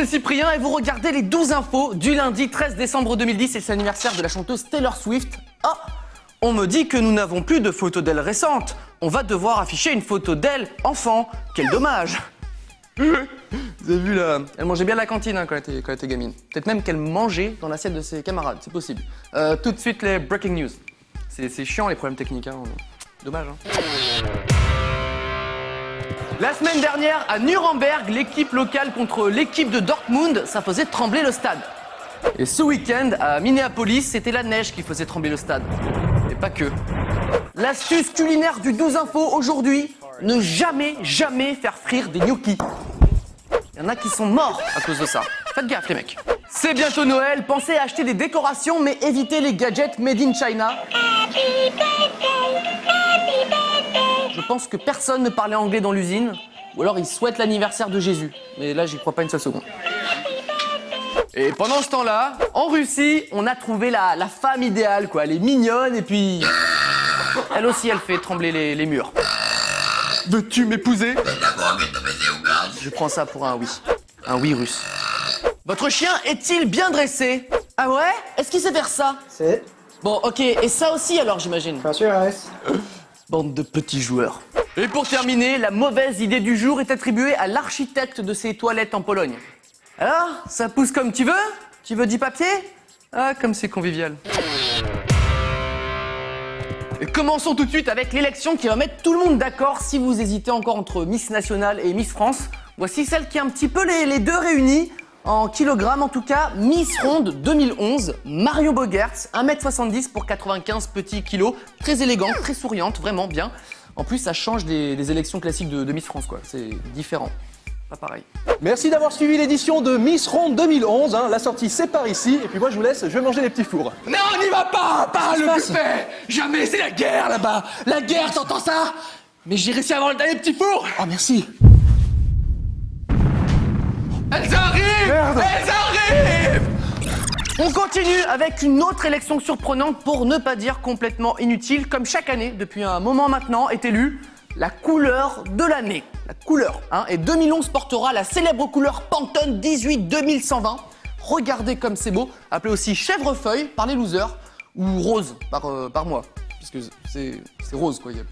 c'est Cyprien et vous regardez les 12 infos du lundi 13 décembre 2010 et c'est l'anniversaire de la chanteuse Taylor Swift. Ah, on me dit que nous n'avons plus de photos d'elle récentes. On va devoir afficher une photo d'elle enfant. Quel dommage. Vous avez vu là, elle mangeait bien de la cantine hein, quand elle était gamine. Peut-être même qu'elle mangeait dans l'assiette de ses camarades, c'est possible. Tout de suite les breaking news. C'est chiant les problèmes techniques, hein. Dommage. Hein. La semaine dernière, à Nuremberg, l'équipe locale contre l'équipe de Dortmund, ça faisait trembler le stade. Et ce week-end, à Minneapolis, c'était la neige qui faisait trembler le stade. Et pas que. L'astuce culinaire du 12 infos aujourd'hui, ne jamais faire frire des gnocchis. Il y en a qui sont morts à cause de ça. Faites gaffe les mecs. C'est bientôt Noël, pensez à acheter des décorations, mais évitez les gadgets made in China. Je pense que personne ne parlait anglais dans l'usine, ou alors ils souhaitent l'anniversaire de Jésus. Mais là, j'y crois pas une seule seconde. Et pendant ce temps-là, en Russie, on a trouvé la femme idéale, quoi. Elle est mignonne et puis... Elle aussi, elle fait trembler les murs. Veux-tu m'épouser? Je prends ça pour un oui. Un oui russe. Votre chien est-il bien dressé? Ah ouais? Est-ce qu'il sait faire ça? C'est. Bon, ok. Et ça aussi alors, j'imagine? Bien sûr, Ares. Bande de petits joueurs. Et pour terminer, la mauvaise idée du jour est attribuée à l'architecte de ces toilettes en Pologne. Alors, ça pousse comme tu veux? Tu veux du papier? Ah, comme c'est convivial. Et commençons tout de suite avec l'élection qui va mettre tout le monde d'accord si vous hésitez encore entre Miss Nationale et Miss France. Voici celle qui a un petit peu les deux réunis. En kilogrammes en tout cas, Miss Ronde 2011, Marion Bogertz, 1m70 pour 95 petits kilos, très élégante, très souriante, vraiment bien. En plus, ça change des élections classiques de Miss France, quoi. C'est différent, pas pareil. Merci d'avoir suivi l'édition de Miss Ronde 2011. Hein. La sortie, c'est par ici. Et puis moi, je vous laisse, je vais manger les petits fours. Non, on n'y va pas le buffet. Jamais, c'est la guerre là-bas. La guerre, t'entends ça? Mais j'ai réussi à avoir le dernier petit four. Oh, merci. Elles arrivent! Merde. Elles arrivent! On continue avec une autre élection surprenante pour ne pas dire complètement inutile. Comme chaque année, depuis un moment maintenant, est élue la couleur de l'année. La couleur, hein. Et 2011 portera la célèbre couleur Pantone 18-2120. Regardez comme c'est beau. Appelé aussi chèvrefeuille par les losers ou rose par moi. Parce que c'est rose, quoi, il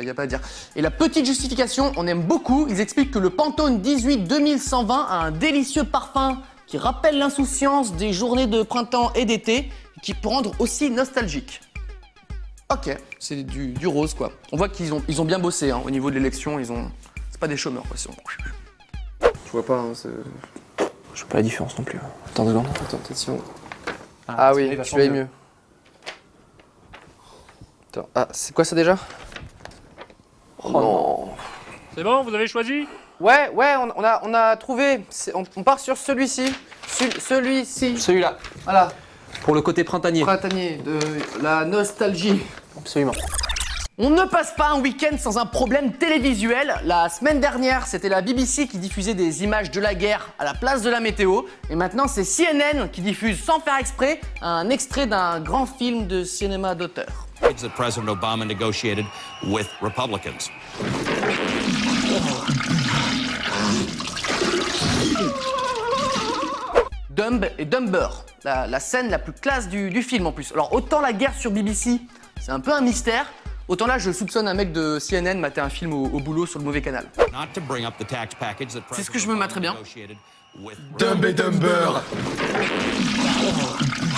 n'y a pas à dire. Et la petite justification, on aime beaucoup, ils expliquent que le Pantone 18-2120 a un délicieux parfum qui rappelle l'insouciance des journées de printemps et d'été, qui peut rendre aussi nostalgique. Ok, c'est du rose, quoi. On voit qu'ils ont bien bossé, hein, au niveau de l'élection, c'est pas des chômeurs, quoi. Je vois pas, hein, c'est. Je vois pas la différence non plus. Attends 2 secondes. Attends, attention. Ah oui, celui-là est mieux. Attends, ah, c'est quoi ça déjà? Oh non. C'est bon, vous avez choisi? Ouais, on a trouvé. On part sur celui-ci. Celui-ci. Celui-là. Voilà. Pour le côté printanier. Printanier, de la nostalgie. Absolument. On ne passe pas un week-end sans un problème télévisuel. La semaine dernière, c'était la BBC qui diffusait des images de la guerre à la place de la météo. Et maintenant, c'est CNN qui diffuse sans faire exprès un extrait d'un grand film de cinéma d'auteur. That President Obama negotiated with Republicans. Dumb et Dumber, la scène la plus classe du film en plus. Alors autant la guerre sur BBC, c'est un peu un mystère, autant là je soupçonne un mec de CNN mater un film au boulot sur le mauvais canal. C'est ce que je me mettrais bien. Dumb et Dumber.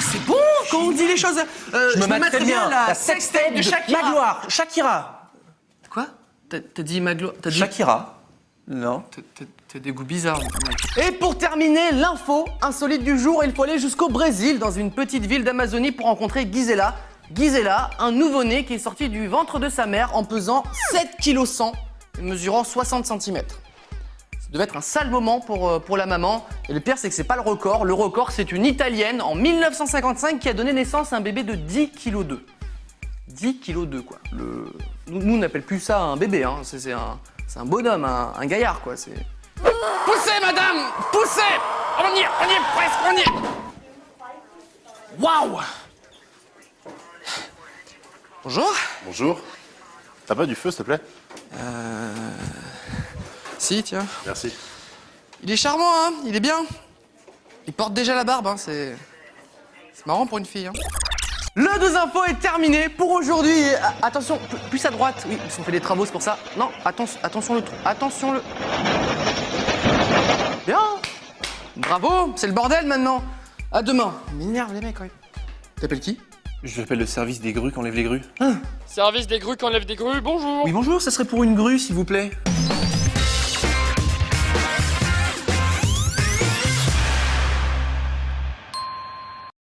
C'est bon quand on dit les choses. Je me mettrais bien la sextape de Shakira. Magloire. Shakira. Quoi? T'as dit Maglo... T'as dit... Shakira. Non. T'as des goûts bizarres. Et pour terminer, l'info insolite du jour, il faut aller jusqu'au Brésil, dans une petite ville d'Amazonie, pour rencontrer Gisela. Gisela, un nouveau-né qui est sorti du ventre de sa mère en pesant 7,1 kg et mesurant 60 cm. Ça devait être un sale moment pour la maman. Et le pire, c'est que c'est pas le record. Le record, c'est une Italienne en 1955 qui a donné naissance à un bébé de 10,2 kg. 10,2 kg, quoi. Nous, on n'appelle plus ça un bébé, hein. C'est un bonhomme, un gaillard, quoi. Poussez, madame! Poussez! On y est presque, on y est! Waouh! Bonjour. Bonjour. T'as pas du feu, s'il te plaît? Si, tiens. Merci. Il est charmant, hein. Il est bien. Il porte déjà la barbe, hein. C'est marrant pour une fille, hein. Le 2 infos est terminé pour aujourd'hui. Et, attention, plus à droite. Oui, ils ont fait des travaux, c'est pour ça. Non, attention le trou. Attention le... Bien. Bravo, c'est le bordel maintenant. À demain. Ils m'énervent les mecs, ouais. T'appelles qui? J'appelle le service des grues qui enlève les grues. Service des grues qui enlève des grues, bonjour. Oui, bonjour, ça serait pour une grue, s'il vous plaît.